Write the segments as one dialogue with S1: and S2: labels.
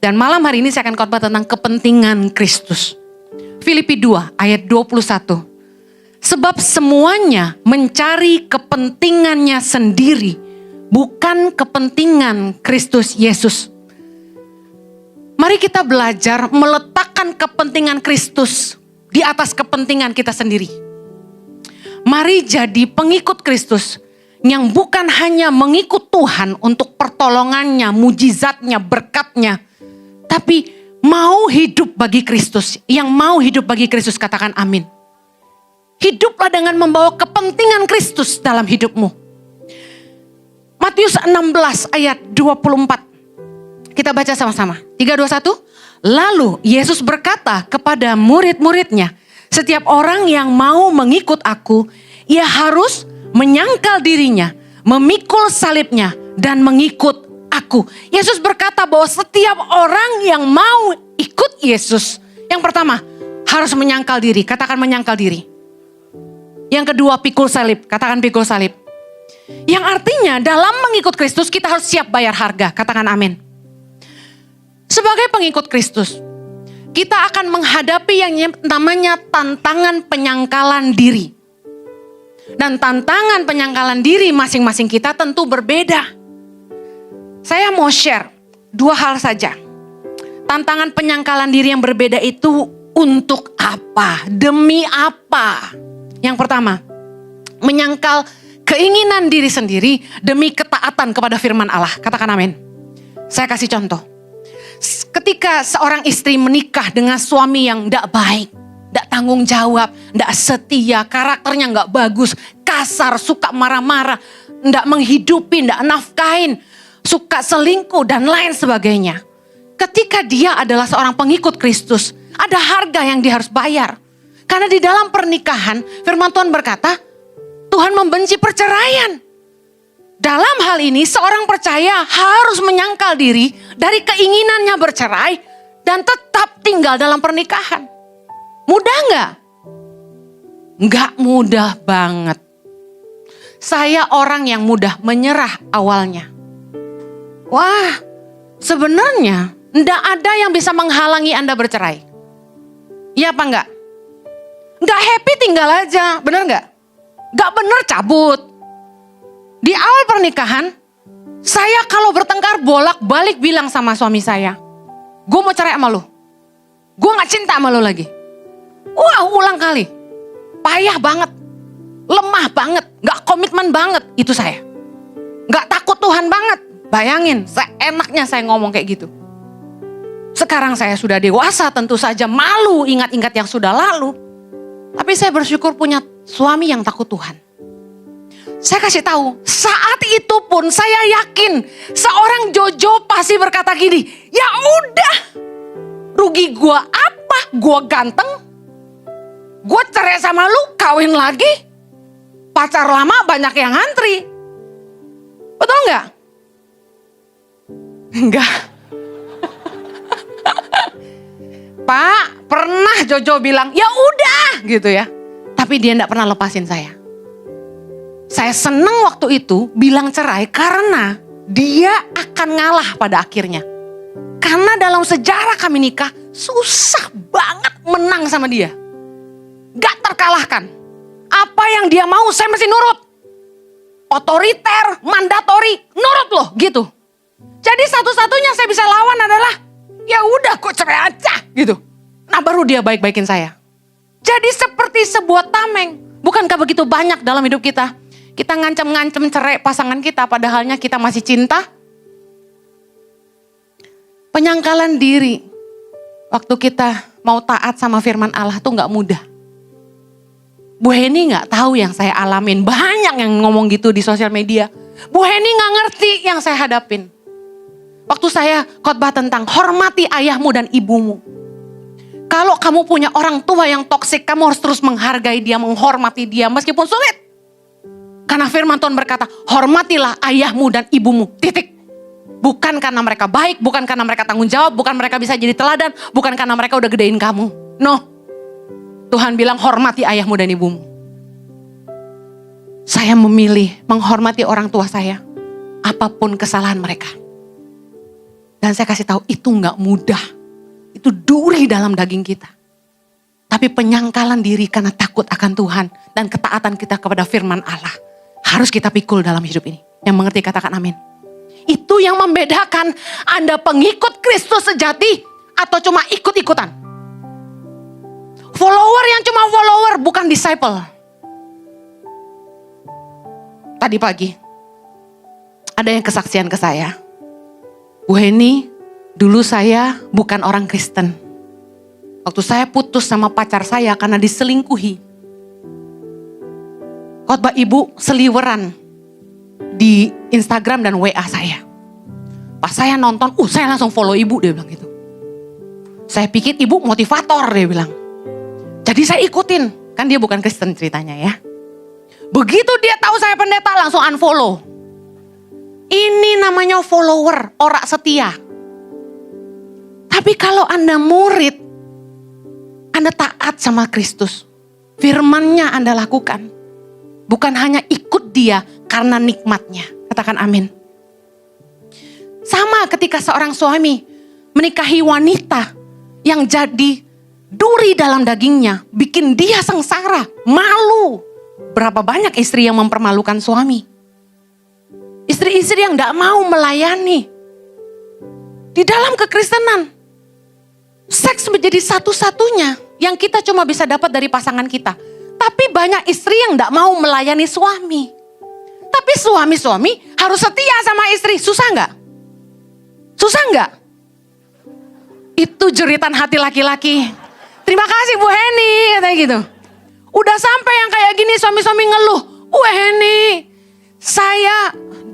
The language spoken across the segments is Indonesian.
S1: Dan malam hari ini saya akan khotbah tentang kepentingan Kristus. Filipi 2 ayat 21. Sebab semuanya mencari kepentingannya sendiri, bukan kepentingan Kristus Yesus. Mari kita belajar meletakkan kepentingan Kristus di atas kepentingan kita sendiri. Mari jadi pengikut Kristus yang bukan hanya mengikut Tuhan untuk pertolongannya, mujizatnya, berkatnya, tapi mau hidup bagi Kristus. Yang mau hidup bagi Kristus katakan amin. Hiduplah dengan membawa kepentingan Kristus dalam hidupmu. Matius 16 ayat 24. Kita baca sama-sama. 3, 2, 1. Lalu Yesus berkata kepada murid-muridnya, setiap orang yang mau mengikut aku, ia harus menyangkal dirinya, memikul salibnya, dan mengikut aku. Yesus berkata bahwa setiap orang yang mau ikut Yesus, yang pertama harus menyangkal diri. Katakan menyangkal diri. Yang kedua pikul salib. Katakan pikul salib. Yang artinya dalam mengikut Kristus kita harus siap bayar harga. Katakan amin. Sebagai pengikut Kristus, kita akan menghadapi yang namanya tantangan penyangkalan diri. Dan tantangan penyangkalan diri masing-masing kita tentu berbeda. Saya mau share 2 hal saja. Tantangan penyangkalan diri yang berbeda itu untuk apa? Demi apa? Yang pertama, menyangkal keinginan diri sendiri demi ketaatan kepada firman Allah. Katakan amin. Saya kasih contoh. Ketika seorang istri menikah dengan suami yang tidak baik, tidak tanggung jawab, tidak setia, karakternya nggak bagus, kasar, suka marah-marah, tidak menghidupi, tidak nafkahin, suka selingkuh dan lain sebagainya. Ketika dia adalah seorang pengikut Kristus, ada harga yang dia harus bayar. Karena di dalam pernikahan, firman Tuhan berkata, Tuhan membenci perceraian. Dalam hal ini seorang percaya harus menyangkal diri dari keinginannya bercerai dan tetap tinggal dalam pernikahan. Mudah nggak? Nggak mudah banget. Saya orang yang mudah menyerah awalnya. Wah, sebenarnya nggak ada yang bisa menghalangi Anda bercerai. Iya apa enggak? Nggak happy tinggal aja, bener nggak? Nggak bener cabut. Di awal pernikahan, saya kalau bertengkar bolak-balik bilang sama suami saya, gue mau cerai sama lo. Gue gak cinta sama lo lagi. Wah, ulang kali. Payah banget. Lemah banget. Gak komitmen banget. Itu saya. Gak takut Tuhan banget. Bayangin, seenaknya saya ngomong kayak gitu. Sekarang saya sudah dewasa, tentu saja malu ingat-ingat yang sudah lalu. Tapi saya bersyukur punya suami yang takut Tuhan. Saya kasih tahu, saat itu pun saya yakin seorang Jojo pasti berkata gini, ya udah, rugi gua apa? Gua ganteng, gua cerai sama lu, kawin lagi, pacar lama banyak yang ngantri, betul nggak? Enggak. Pak, pernah Jojo bilang, ya udah, gitu ya. Tapi dia enggak pernah lepasin saya. Saya senang waktu itu bilang cerai karena dia akan ngalah pada akhirnya. Karena dalam sejarah kami nikah susah banget menang sama dia. Gak terkalahkan. Apa yang dia mau saya mesti nurut. Otoriter, mandatori, nurut loh gitu. Jadi satu-satunya saya bisa lawan adalah ya udah kok cerai aja gitu. Nah baru dia baik-baikin saya. Jadi seperti sebuah tameng. Bukankah begitu banyak dalam hidup kita? Kita ngancam-ngancam cerai pasangan kita padahalnya kita masih cinta. Penyangkalan diri. Waktu kita mau taat sama firman Allah tuh gak mudah. Bu Heni gak tahu yang saya alamin. Banyak yang ngomong gitu di sosial media. Bu Heni gak ngerti yang saya hadapin. Waktu saya khotbah tentang hormati ayahmu dan ibumu. Kalau kamu punya orang tua yang toksik, kamu harus terus menghargai dia, menghormati dia meskipun sulit. Karena firman Tuhan berkata, hormatilah ayahmu dan ibumu, titik. Bukan karena mereka baik, bukan karena mereka tanggung jawab, bukan mereka bisa jadi teladan, bukan karena mereka udah gedein kamu. No, Tuhan bilang hormati ayahmu dan ibumu. Saya memilih menghormati orang tua saya, apapun kesalahan mereka. Dan saya kasih tahu itu nggak mudah. Itu duri dalam daging kita. Tapi penyangkalan diri karena takut akan Tuhan dan ketaatan kita kepada firman Allah harus kita pikul dalam hidup ini. Yang mengerti katakan amin. Itu yang membedakan Anda pengikut Kristus sejati atau cuma ikut-ikutan. Follower yang cuma follower, bukan disciple. Tadi pagi ada yang kesaksian ke saya. Bu Heni, dulu saya bukan orang Kristen. Waktu saya putus sama pacar saya karena diselingkuhi. Khotbah ibu seliweran di Instagram dan WA saya. Pas saya nonton, saya langsung follow ibu, dia bilang gitu. Saya pikir ibu motivator, dia bilang. Jadi saya ikutin, kan dia bukan Kristen ceritanya ya. Begitu dia tahu saya pendeta langsung unfollow. Ini namanya follower, orang setia. Tapi kalau Anda murid, Anda taat sama Kristus. Firman-Nya Anda lakukan. Bukan hanya ikut dia karena nikmatnya. Katakan amin. Sama ketika seorang suami menikahi wanita yang jadi duri dalam dagingnya. Bikin dia sengsara, malu. Berapa banyak istri yang mempermalukan suami. Istri-istri yang gak mau melayani. Di dalam kekristenan. Seks menjadi satu-satunya yang kita cuma bisa dapat dari pasangan kita. Tapi banyak istri yang gak mau melayani suami. Tapi suami-suami harus setia sama istri. Susah gak? Susah gak? Itu jeritan hati laki-laki. Terima kasih Bu Heni, katanya gitu. Udah sampai yang kayak gini suami-suami ngeluh. Bu Heni,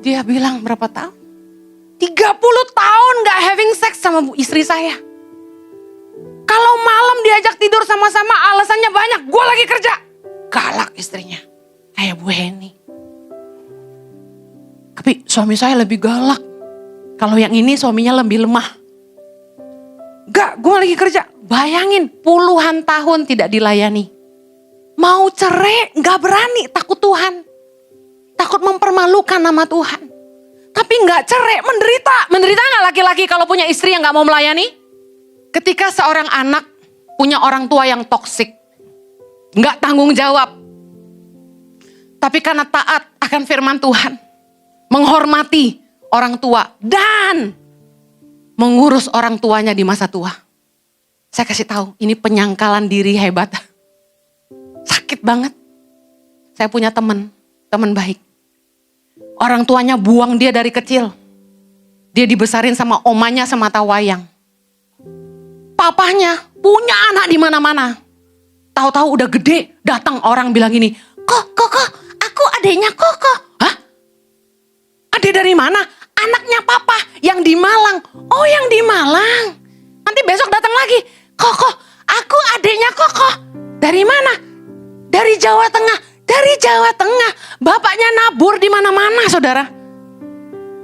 S1: dia bilang berapa tahun? 30 tahun gak having sex sama istri saya. Kalau malam diajak tidur sama-sama alasannya banyak. Gue lagi kerja. Galak istrinya. Kayak Bu Heni. Tapi suami saya lebih galak. Kalau yang ini suaminya lebih lemah. Gak, gue lagi kerja. Bayangin puluhan tahun tidak dilayani. Mau cerai gak berani, takut Tuhan. Takut mempermalukan nama Tuhan. Tapi gak cerai, menderita. Menderita gak laki-laki kalau punya istri yang gak mau melayani? Ketika seorang anak punya orang tua yang toksik. Gak tanggung jawab. Tapi karena taat akan firman Tuhan. Menghormati orang tua. Dan mengurus orang tuanya di masa tua. Saya kasih tahu, ini penyangkalan diri hebat. Sakit banget. Saya punya teman baik. Orang tuanya buang dia dari kecil. Dia dibesarin sama omanya semata wayang. Papahnya punya anak di mana-mana. Tahu-tahu udah gede, datang orang bilang gini, Kok, aku adeknya Koko. Hah? Adek dari mana? Anaknya papa yang di Malang. Oh, yang di Malang. Nanti besok datang lagi. Koko, aku adeknya Koko. Dari mana? Dari Jawa Tengah. Dari Jawa Tengah. Bapaknya nabur di mana-mana, saudara.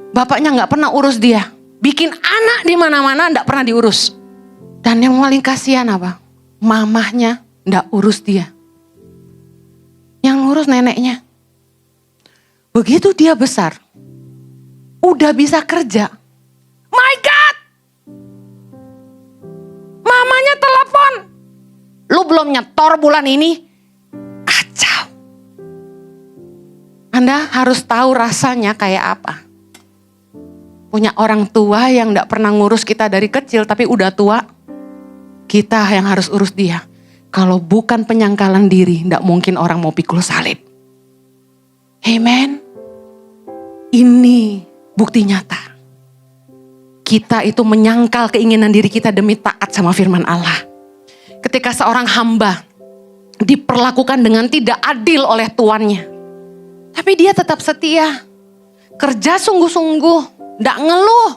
S1: Bapaknya nggak pernah urus dia. Bikin anak di mana-mana nggak pernah diurus. Dan yang paling kasihan apa? Mamahnya nggak urus dia. Yang ngurus neneknya. Begitu dia besar, udah bisa kerja. My God! Mamanya telepon. Lu belum nyetor bulan ini? Kacau. Anda harus tahu rasanya kayak apa. Punya orang tua yang gak pernah ngurus kita dari kecil, tapi udah tua. Kita yang harus urus dia. Kalau bukan penyangkalan diri, gak mungkin orang mau pikul salib. Amen. Ini bukti nyata. Kita itu menyangkal keinginan diri kita demi taat sama firman Allah. Ketika seorang hamba diperlakukan dengan tidak adil oleh tuannya. Tapi dia tetap setia. Kerja sungguh-sungguh, gak ngeluh.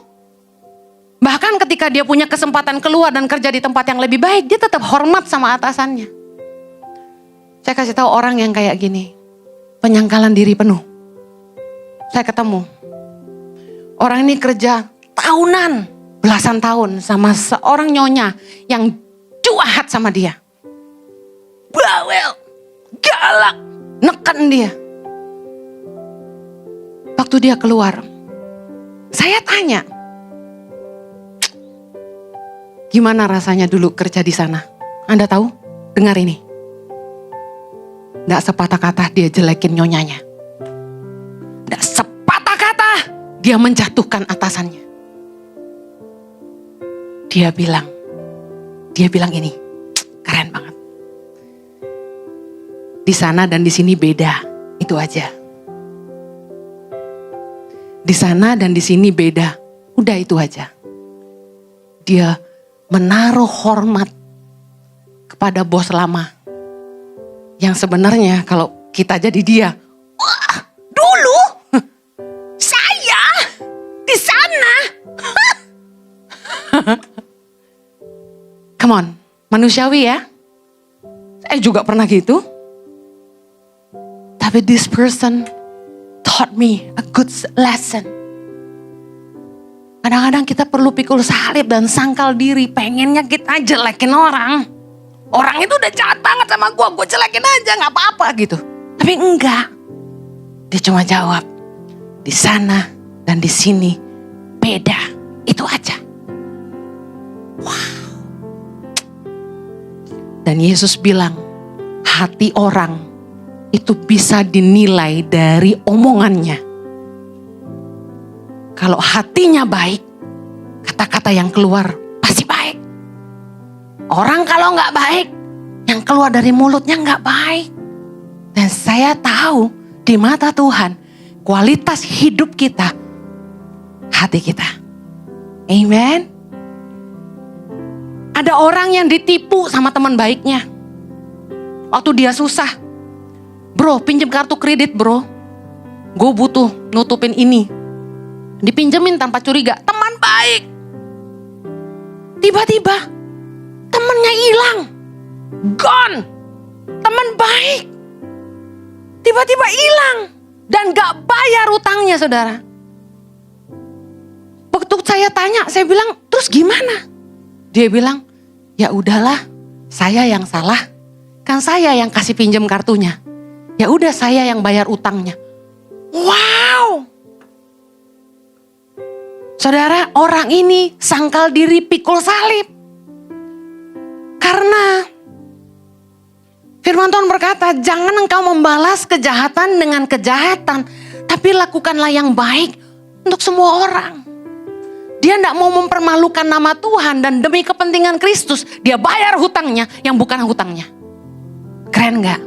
S1: Bahkan ketika dia punya kesempatan keluar dan kerja di tempat yang lebih baik, dia tetap hormat sama atasannya. Saya kasih tahu orang yang kayak gini. Penyangkalan diri penuh. Saya ketemu. Orang ini kerja tahunan, belasan tahun sama seorang nyonya yang jahat sama dia. Bawel, galak, neken dia. Waktu dia keluar, saya tanya, Gimana rasanya dulu kerja di sana? Anda tahu? Dengar ini. Nggak sepatah kata dia jelekin nyonyanya. Nggak sepatah kata dia menjatuhkan atasannya. Dia bilang ini, keren banget. Di sana dan di sini beda, itu aja. Di sana dan di sini beda, udah itu aja. Dia menaruh hormat kepada bos lama. Yang sebenarnya kalau kita jadi dia, wah dulu saya di sana. Come on, manusiawi ya. Saya juga pernah gitu. Tapi this person taught me a good lesson. Kadang-kadang kita perlu pikul salib dan sangkal diri. Pengennya kita jelekin orang. Orang itu udah jahat banget sama gue jelekin aja gak apa-apa gitu. Tapi enggak. Dia cuma jawab, di sana dan di sini beda. Itu aja. Wow. Dan Yesus bilang, hati orang itu bisa dinilai dari omongannya. Kalau hatinya baik, kata-kata yang keluar pasti baik. Orang kalau gak baik, yang keluar dari mulutnya gak baik. Dan saya tahu di mata Tuhan, kualitas hidup kita, hati kita. Amen. Ada orang yang ditipu sama teman baiknya. Waktu dia susah. Bro, pinjam kartu kredit bro. Gue butuh nutupin ini. Dipinjemin tanpa curiga. Teman baik. Tiba-tiba temennya hilang. Gone. Teman baik. Tiba-tiba hilang. Dan gak bayar utangnya saudara. Waktu saya tanya, saya bilang, terus gimana? Dia bilang, ya udahlah, saya yang salah. Kan saya yang kasih pinjam kartunya. Ya udah saya yang bayar utangnya. Wow. Saudara, orang ini sangkal diri pikul salib. Karena firman Tuhan berkata, jangan engkau membalas kejahatan dengan kejahatan, tapi lakukanlah yang baik untuk semua orang. Dia tidak mau mempermalukan nama Tuhan dan demi kepentingan Kristus dia bayar hutangnya yang bukan hutangnya. Keren gak?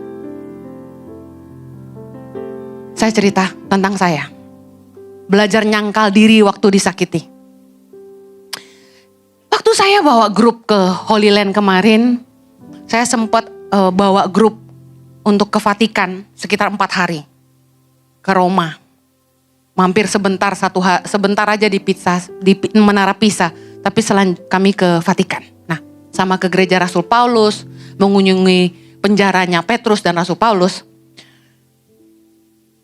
S1: Saya cerita tentang saya. Belajar nyangkal diri waktu disakiti. Waktu saya bawa grup ke Holy Land kemarin, saya sempat bawa grup untuk ke Vatikan sekitar 4 hari. Ke Roma. Mampir sebentar sebentar aja di Menara Pisa, tapi kami ke Vatikan. Nah, sama ke gereja Rasul Paulus, mengunjungi penjaranya Petrus dan Rasul Paulus.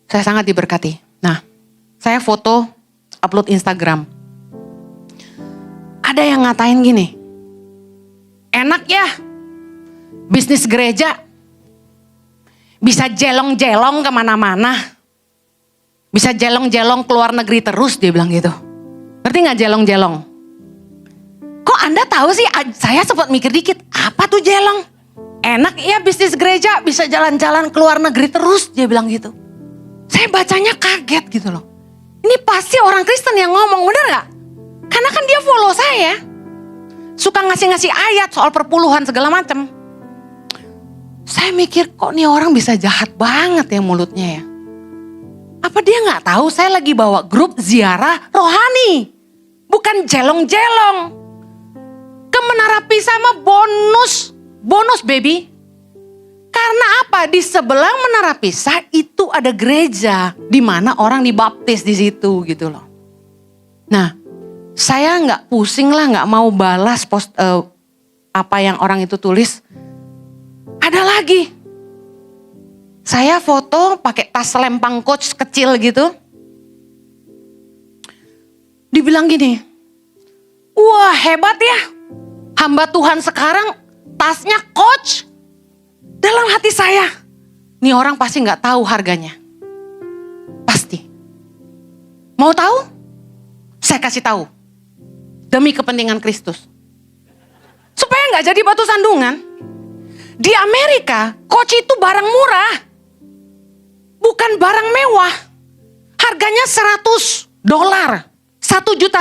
S1: Saya sangat diberkati. Nah, saya foto, upload Instagram. Ada yang ngatain gini, enak ya, bisnis gereja, bisa jelong-jelong kemana-mana. Bisa jelong-jelong keluar negeri terus, dia bilang gitu. Ngerti gak jelong-jelong? Kok Anda tahu sih? Saya sempat mikir dikit, apa tuh jelong? Enak ya bisnis gereja, bisa jalan-jalan keluar negeri terus, dia bilang gitu. Saya bacanya kaget gitu loh. Ini pasti orang Kristen yang ngomong, bener gak? Karena kan dia follow saya. Suka ngasih-ngasih ayat soal perpuluhan segala macam. Saya mikir, kok nih orang bisa jahat banget ya mulutnya ya. Apa dia gak tahu saya lagi bawa grup ziarah rohani. Bukan jelong-jelong. Ke Menara Pisa mah bonus baby. Karena apa? Di sebelah Menara Pisa itu ada gereja. Di mana orang dibaptis di situ gitu loh. Nah, saya gak pusing lah, gak mau balas apa yang orang itu tulis. Ada lagi. Saya foto pakai tas lempang coach kecil gitu. Dibilang gini, wah hebat ya, hamba Tuhan sekarang tasnya coach. Dalam hati saya, nih orang pasti gak tahu harganya. Pasti. Mau tahu? Saya kasih tahu. Demi kepentingan Kristus. nggak jadi batu sandungan. Di Amerika, Coach itu barang murah. Bukan barang mewah. Harganya $100. 1,5 juta.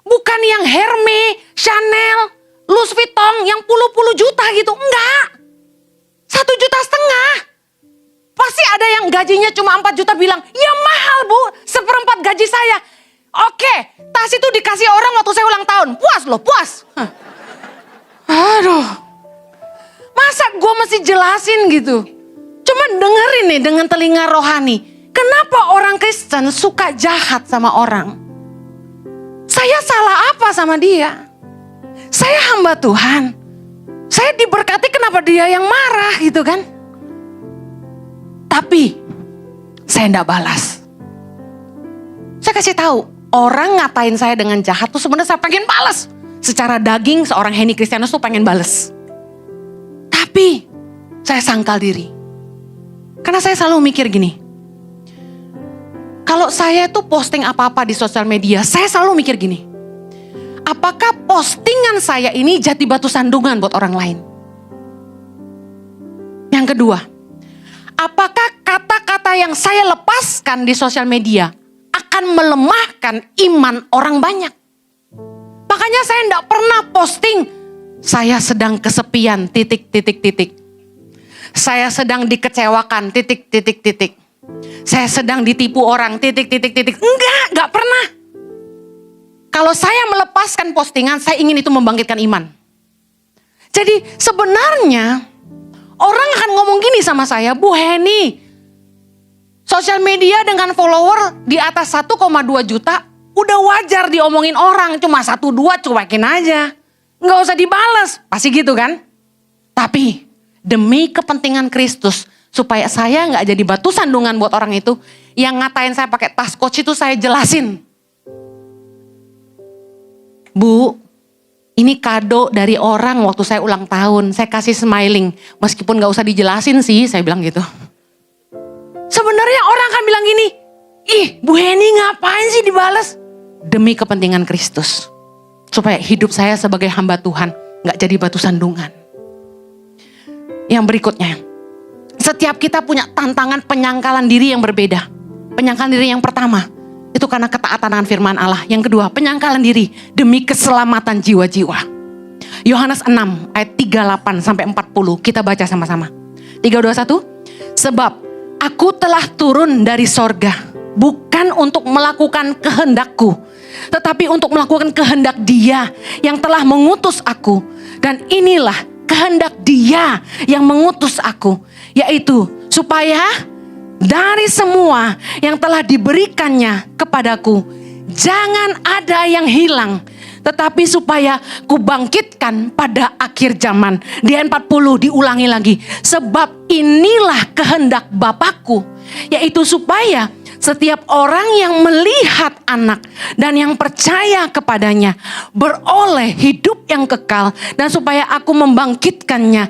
S1: Bukan yang Hermes, Chanel, Louis Vuitton yang puluh-puluh juta gitu. Enggak. 1,5 juta. Pasti ada yang gajinya cuma 4 juta bilang, ya mahal bu, 1/4 gaji saya. Oke, tas itu dikasih orang waktu saya ulang tahun. Puas loh, puas. Aduh. Masa gue mesti jelasin gitu? Cuma dengerin nih dengan telinga rohani. Kenapa orang Kristen suka jahat sama orang? Saya salah apa sama dia? Saya hamba Tuhan. Saya diberkati, kenapa dia yang marah gitu kan? Tapi saya enggak balas. Saya kasih tahu, orang ngatain saya dengan jahat tuh sebenarnya saya pengen balas. Secara daging seorang Henny Kristianus tuh pengen balas. Tapi saya sangkal diri. Karena saya selalu mikir gini. Kalau saya tuh posting apa-apa di sosial media, saya selalu mikir gini. Apakah postingan saya ini jadi batu sandungan buat orang lain? Yang kedua, apakah kata-kata yang saya lepaskan di sosial media akan melemahkan iman orang banyak? Makanya saya enggak pernah posting, saya sedang kesepian, titik. Saya sedang dikecewakan, titik. Saya sedang ditipu orang, titik. Enggak pernah. Kalau saya melepaskan postingan, saya ingin itu membangkitkan iman. Jadi sebenarnya orang akan ngomong gini sama saya, Bu Henny, sosial media dengan follower di atas 1,2 juta, udah wajar diomongin orang, cuma 1-2 cuekin aja. Nggak usah dibales, pasti gitu kan? Tapi demi kepentingan Kristus, supaya saya nggak jadi batu sandungan buat orang itu, yang ngatain saya pakai tas Coach itu saya jelasin. Bu, ini kado dari orang waktu saya ulang tahun, saya kasih smiling. Meskipun gak usah dijelasin sih, saya bilang gitu. Sebenarnya orang akan bilang gini, ih Bu Henny ngapain sih dibales? Demi kepentingan Kristus. Supaya hidup saya sebagai hamba Tuhan gak jadi batu sandungan. Yang berikutnya, setiap kita punya tantangan penyangkalan diri yang berbeda. Penyangkalan diri yang pertama, itu karena ketaatan akan firman Allah. Yang kedua, penyangkalan diri demi keselamatan jiwa-jiwa. Yohanes 6 ayat 38 sampai 40. Kita baca sama-sama. 3, 2, 1. Sebab aku telah turun dari sorga, bukan untuk melakukan kehendakku, tetapi untuk melakukan kehendak Dia yang telah mengutus aku. Dan inilah kehendak Dia yang mengutus aku, yaitu supaya dari semua yang telah diberikannya kepadaku, jangan ada yang hilang, tetapi supaya kubangkitkan pada akhir zaman. Di ayat 40 diulangi lagi. Sebab inilah kehendak Bapakku, yaitu supaya setiap orang yang melihat anak dan yang percaya kepadanya beroleh hidup yang kekal, dan supaya aku membangkitkannya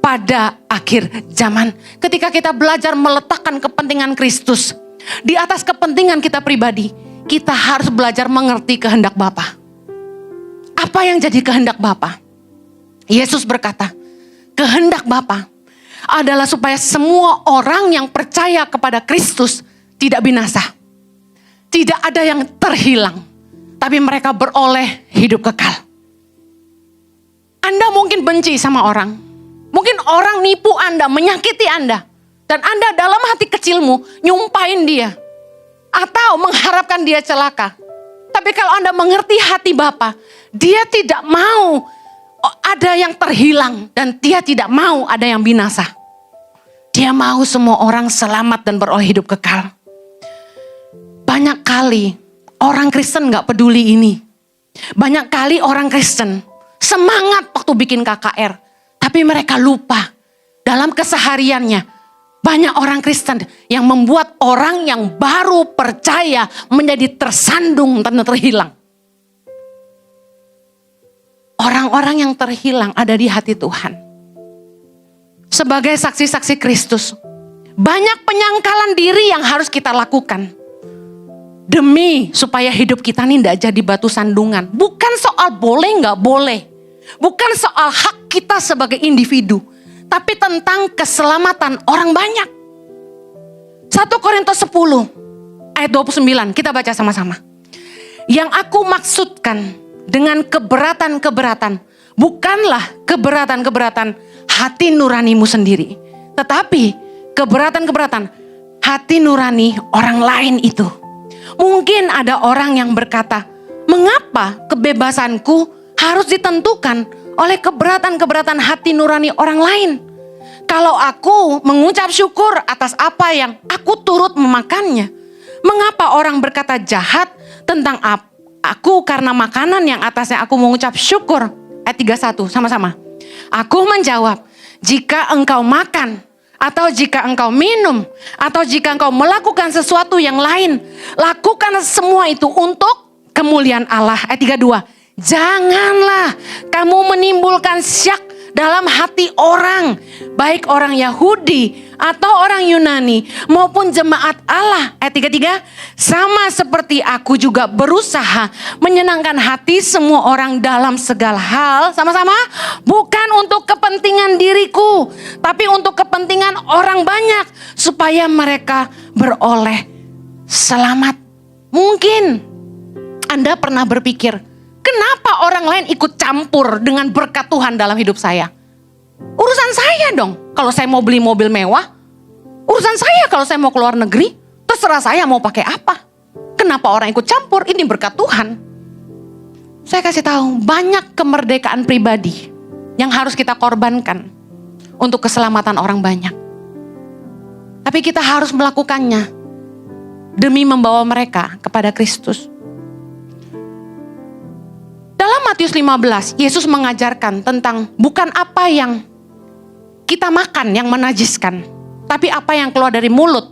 S1: pada akhir zaman. Ketika kita belajar meletakkan kepentingan Kristus di atas kepentingan kita pribadi, kita harus belajar mengerti kehendak Bapa. Apa yang jadi kehendak Bapa? Yesus berkata, kehendak Bapa adalah supaya semua orang yang percaya kepada Kristus tidak binasa. Tidak ada yang terhilang, tapi mereka beroleh hidup kekal. Anda mungkin benci sama orang. Mungkin orang nipu Anda, menyakiti Anda. Dan Anda dalam hati kecilmu nyumpahin dia. Atau mengharapkan dia celaka. Tapi kalau Anda mengerti hati Bapa, Dia tidak mau ada yang terhilang. Dan Dia tidak mau ada yang binasa. Dia mau semua orang selamat dan beroleh hidup kekal. Banyak kali orang Kristen gak peduli ini. Banyak kali orang Kristen semangat waktu bikin KKR. Tapi mereka lupa dalam kesehariannya banyak orang Kristen yang membuat orang yang baru percaya menjadi tersandung dan terhilang. Orang-orang yang terhilang ada di hati Tuhan. Sebagai saksi-saksi Kristus, banyak penyangkalan diri yang harus kita lakukan. Demi supaya hidup kita ini tidak jadi batu sandungan. Bukan soal boleh gak boleh. Bukan soal hak kita sebagai individu, tapi tentang keselamatan orang banyak. 1 Korintus 10 ayat 29, kita baca sama-sama. Yang aku maksudkan dengan keberatan-keberatan, bukanlah keberatan-keberatan hati nuranimu sendiri, tetapi keberatan-keberatan hati nurani orang lain itu. Mungkin ada orang yang berkata, mengapa kebebasanku harus ditentukan oleh keberatan-keberatan hati nurani orang lain? Kalau aku mengucap syukur atas apa yang aku turut memakannya, mengapa orang berkata jahat tentang aku karena makanan yang atasnya aku mengucap syukur? Ayat 31 sama-sama. Aku menjawab, jika engkau makan, atau jika engkau minum, atau jika engkau melakukan sesuatu yang lain, lakukan semua itu untuk kemuliaan Allah. Ayat 32. Janganlah kamu menimbulkan syak dalam hati orang, baik orang Yahudi atau orang Yunani maupun jemaat Allah. Ayat 33. Sama seperti aku juga berusaha menyenangkan hati semua orang dalam segala hal. Sama-sama. Bukan untuk kepentingan diriku, tapi untuk kepentingan orang banyak, supaya mereka beroleh selamat. Mungkin Anda pernah berpikir, kenapa orang lain ikut campur dengan berkat Tuhan dalam hidup saya? Urusan saya dong. Kalau saya mau beli mobil mewah, urusan saya. Kalau saya mau keluar negeri, terserah saya mau pakai apa. Kenapa orang ikut campur? Ini berkat Tuhan. Saya kasih tahu, banyak kemerdekaan pribadi yang harus kita korbankan untuk keselamatan orang banyak. Tapi kita harus melakukannya demi membawa mereka kepada Kristus. Dalam Matius 15, Yesus mengajarkan tentang bukan apa yang kita makan yang menajiskan, tapi apa yang keluar dari mulut.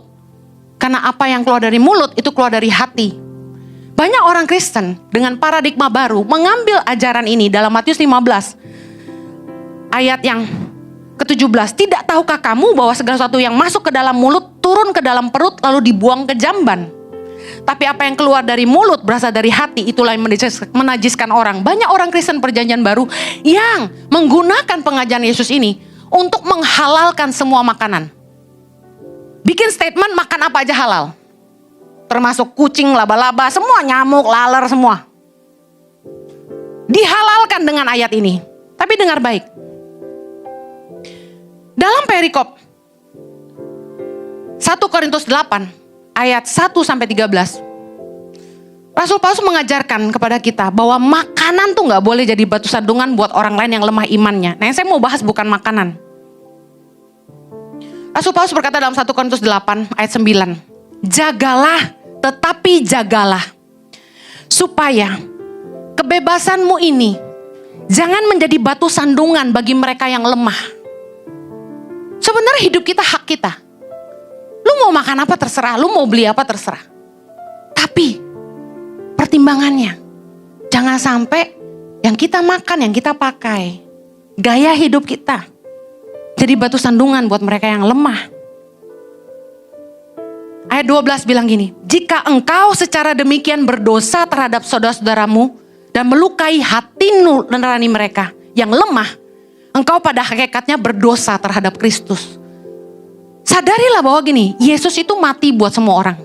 S1: Karena apa yang keluar dari mulut itu keluar dari hati. Banyak orang Kristen dengan paradigma baru mengambil ajaran ini dalam Matius 15. Ayat yang ke-17. Tidak tahukah kamu bahwa segala sesuatu yang masuk ke dalam mulut turun ke dalam perut lalu dibuang ke jamban? Tapi apa yang keluar dari mulut berasal dari hati, itulah yang menajiskan orang. Banyak orang Kristen perjanjian baru yang menggunakan pengajaran Yesus ini untuk menghalalkan semua makanan. Bikin statement makan apa aja halal. Termasuk kucing, laba-laba, semua nyamuk, laler, semua. Dihalalkan dengan ayat ini. Tapi dengar baik. Dalam perikop 1 Korintus 8 ayat 1-13. Rasul Paulus mengajarkan kepada kita bahwa makanan tuh gak boleh jadi batu sandungan buat orang lain yang lemah imannya. Nah, yang saya mau bahas bukan makanan. Rasul Paulus berkata dalam 1 Korintus 8 ayat 9. Jagalah, tetapi jagalah, supaya kebebasanmu ini jangan menjadi batu sandungan bagi mereka yang lemah. Sebenarnya hidup kita hak kita. Lu mau makan apa terserah, lu mau beli apa terserah. Tapi pertimbangannya, jangan sampai yang kita makan, yang kita pakai, gaya hidup kita jadi batu sandungan buat mereka yang lemah. Ayat 12 bilang gini, jika engkau secara demikian berdosa terhadap saudara-saudaramu dan melukai hati nurani mereka yang lemah, engkau pada hakikatnya berdosa terhadap Kristus. Sadarilah bahwa gini, Yesus itu mati buat semua orang.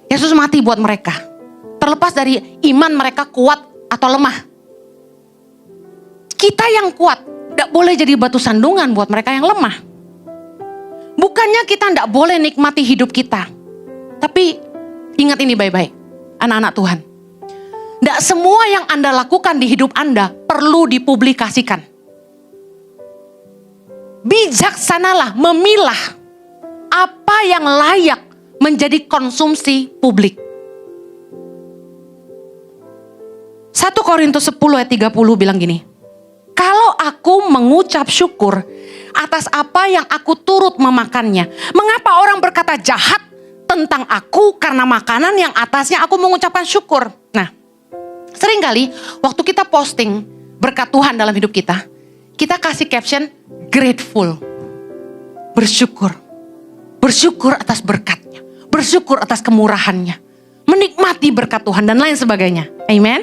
S1: Yesus mati buat mereka. Terlepas dari iman mereka kuat atau lemah. Kita yang kuat, tidak boleh jadi batu sandungan buat mereka yang lemah. Bukannya kita tidak boleh nikmati hidup kita. Tapi ingat ini baik-baik, anak-anak Tuhan. Tidak semua yang Anda lakukan di hidup Anda perlu dipublikasikan. Bijaksanalah memilah apa yang layak menjadi konsumsi publik. 1 Korintus 10 ayat 30 bilang gini. Kalau aku mengucap syukur atas apa yang aku turut memakannya, mengapa orang berkata jahat tentang aku karena makanan yang atasnya aku mengucapkan syukur? Nah, seringkali waktu kita posting berkat Tuhan dalam hidup kita, kita kasih caption grateful, bersyukur. Bersyukur atas berkatnya, bersyukur atas kemurahannya, menikmati berkat Tuhan dan lain sebagainya. Amen.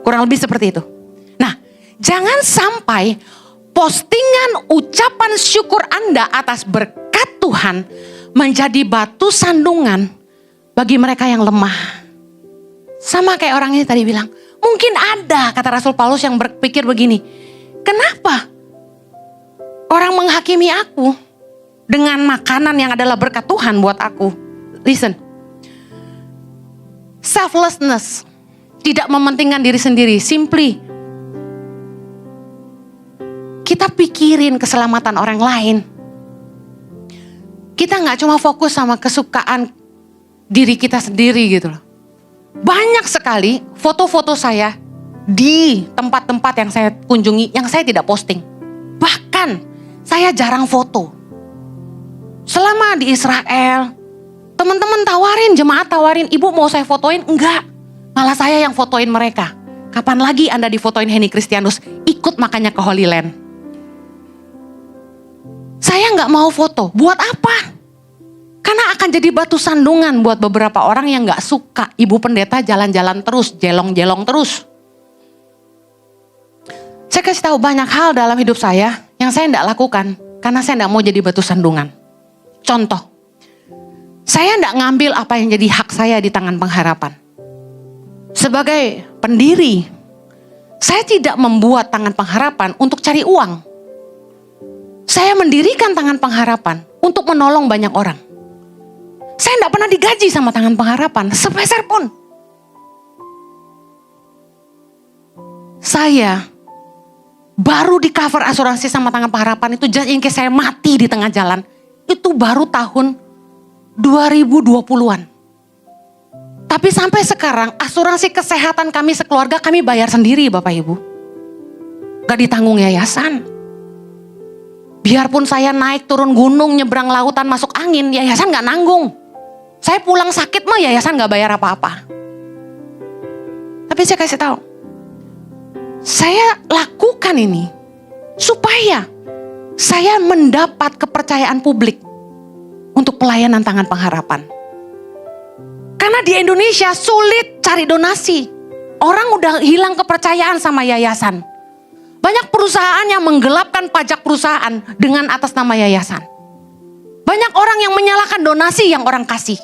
S1: Kurang lebih seperti itu. Nah, Jangan sampai postingan ucapan syukur Anda atas berkat Tuhan menjadi batu sandungan bagi mereka yang lemah. Sama kayak orang ini tadi bilang, mungkin ada, kata Rasul Paulus, yang berpikir begini, kenapa orang menghakimi aku dengan makanan yang adalah berkat Tuhan buat aku? Listen, selflessness, tidak mementingkan diri sendiri, simply kita pikirin keselamatan orang lain. Kita gak cuma fokus sama kesukaan diri kita sendiri gitu loh. Banyak sekali foto-foto saya di tempat-tempat yang saya kunjungi yang saya tidak posting. Bahkan saya jarang foto. Selama di Israel, teman-teman tawarin, jemaat tawarin, ibu mau saya fotoin? Enggak, malah saya yang fotoin mereka. Kapan lagi Anda difotoin Henny Kristianus? Ikut makanya ke Holy Land. Saya nggak mau foto, buat apa? Karena akan jadi batu sandungan buat beberapa orang yang nggak suka ibu pendeta jalan-jalan terus, jelong-jelong terus. Saya kasih tahu banyak hal dalam hidup saya yang saya nggak lakukan karena saya nggak mau jadi batu sandungan. Contoh, saya nggak ngambil apa yang jadi hak saya di tangan pengharapan. Sebagai pendiri, saya tidak membuat tangan pengharapan untuk cari uang. Saya mendirikan tangan pengharapan untuk menolong banyak orang. Saya tidak pernah digaji sama tangan pengharapan, sepeser pun. Saya baru di cover asuransi sama tangan pengharapan itu just in case saya mati di tengah jalan. Itu baru tahun 2020-an. Tapi sampai sekarang asuransi kesehatan kami sekeluarga kami bayar sendiri Bapak Ibu. Gak ditanggung yayasan. Biarpun saya naik turun gunung, nyebrang lautan, masuk angin, yayasan gak nanggung. Saya pulang sakit mah yayasan gak bayar apa-apa. Tapi saya kasih tahu, saya lakukan ini supaya saya mendapat kepercayaan publik untuk pelayanan tangan pengharapan. Karena di Indonesia sulit cari donasi. Orang udah hilang kepercayaan sama yayasan. Banyak perusahaan yang menggelapkan pajak perusahaan dengan atas nama yayasan. Banyak orang yang menyalahkan donasi yang orang kasih.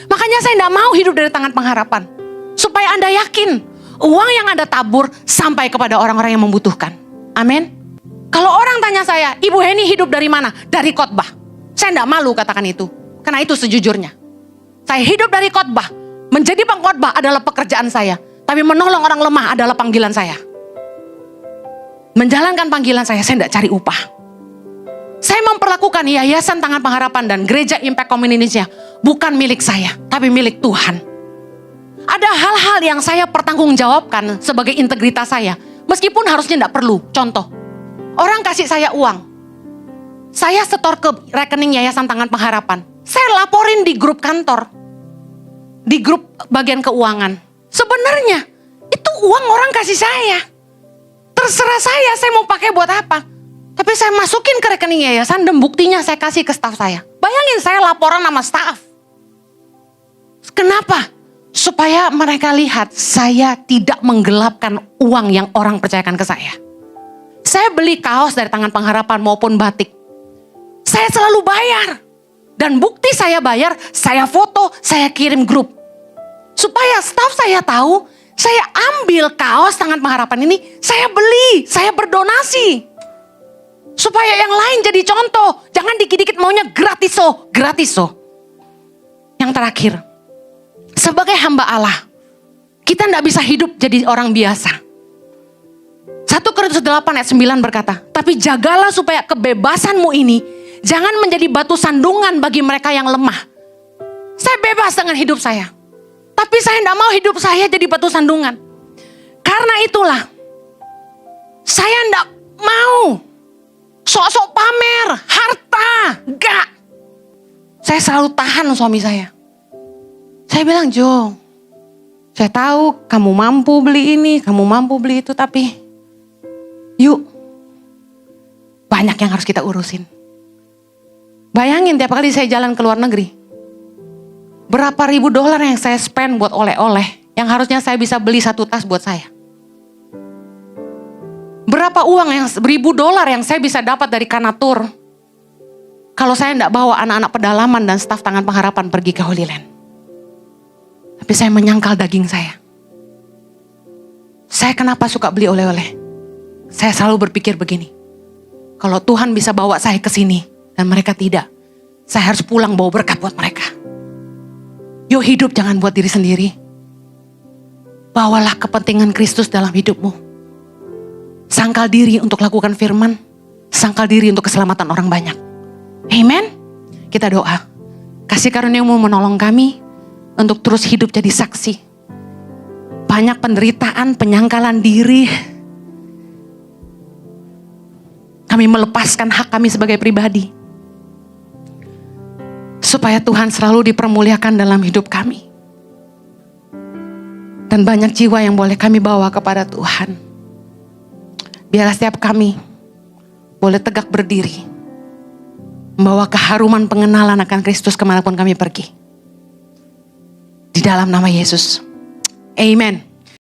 S1: Makanya saya tidak mau hidup dari tangan pengharapan. Supaya Anda yakin, uang yang Anda tabur sampai kepada orang-orang yang membutuhkan. Amin. Kalau orang tanya saya, Ibu Henny hidup dari mana? Dari khotbah. Saya tidak malu katakan itu. Karena itu sejujurnya. Saya hidup dari khotbah. Menjadi pengkhotbah adalah pekerjaan saya. Tapi menolong orang lemah adalah panggilan saya. Menjalankan panggilan saya tidak cari upah. Saya memperlakukan Yayasan Tangan Pengharapan dan Gereja Impact Community Indonesia bukan milik saya, tapi milik Tuhan. Ada hal-hal yang saya pertanggungjawabkan sebagai integritas saya, meskipun harusnya tidak perlu. Contoh, orang kasih saya uang, saya setor ke rekening Yayasan Tangan Pengharapan. Saya laporin di grup kantor, di grup bagian keuangan. Sebenarnya itu uang orang kasih saya. Terserah saya mau pakai buat apa. Tapi saya masukin ke rekening yayasan dan buktinya saya kasih ke staf saya. Bayangin saya laporan sama staf. Kenapa? Supaya mereka lihat saya tidak menggelapkan uang yang orang percayakan ke saya. Saya beli kaos dari Tangan Pengharapan maupun batik. Saya selalu bayar. Dan bukti saya bayar, saya foto, saya kirim grup. Supaya staf saya tahu, saya ambil kaos Tangan Pengharapan ini, saya beli, saya berdonasi. Supaya yang lain jadi contoh. Jangan dikit-dikit maunya gratiso. Yang terakhir, sebagai hamba Allah, kita tidak bisa hidup jadi orang biasa. 1 Korintus 8 ayat 9 berkata, tapi jagalah supaya kebebasanmu ini jangan menjadi batu sandungan bagi mereka yang lemah. Saya bebas dengan hidup saya. Tapi saya tidak mau hidup saya jadi batu sandungan. Karena itulah, saya tidak mau sok-sok pamer, harta, enggak. Saya selalu tahan suami saya. Saya bilang, Jo, saya tahu kamu mampu beli ini, kamu mampu beli itu, tapi yuk, banyak yang harus kita urusin. Bayangin tiap kali saya jalan ke luar negeri, berapa ribu dolar yang saya spend buat oleh-oleh, yang harusnya saya bisa beli 1 tas buat saya. Berapa uang yang $1.000 yang saya bisa dapat dari Kanatur kalau saya tidak bawa anak-anak pedalaman dan staf Tangan Pengharapan pergi ke Holy Land. Tapi saya menyangkal daging saya. Saya kenapa suka beli oleh-oleh? Saya selalu berpikir begini. Kalau Tuhan bisa bawa saya ke sini dan mereka tidak, saya harus pulang bawa berkat buat mereka. Yuk hidup jangan buat diri sendiri. Bawalah kepentingan Kristus dalam hidupmu. Sangkal diri untuk lakukan firman. Sangkal diri untuk keselamatan orang banyak. Amen. Kita doa. Kasih karunia-Mu menolong kami untuk terus hidup jadi saksi. Banyak penderitaan, penyangkalan diri. Kami melepaskan hak kami sebagai pribadi. Supaya Tuhan selalu dipermuliakan dalam hidup kami. Dan banyak jiwa yang boleh kami bawa kepada Tuhan. Biarlah setiap kami boleh tegak berdiri. Membawa keharuman pengenalan akan Kristus kemanapun kami pergi. Di dalam nama Yesus. Amen.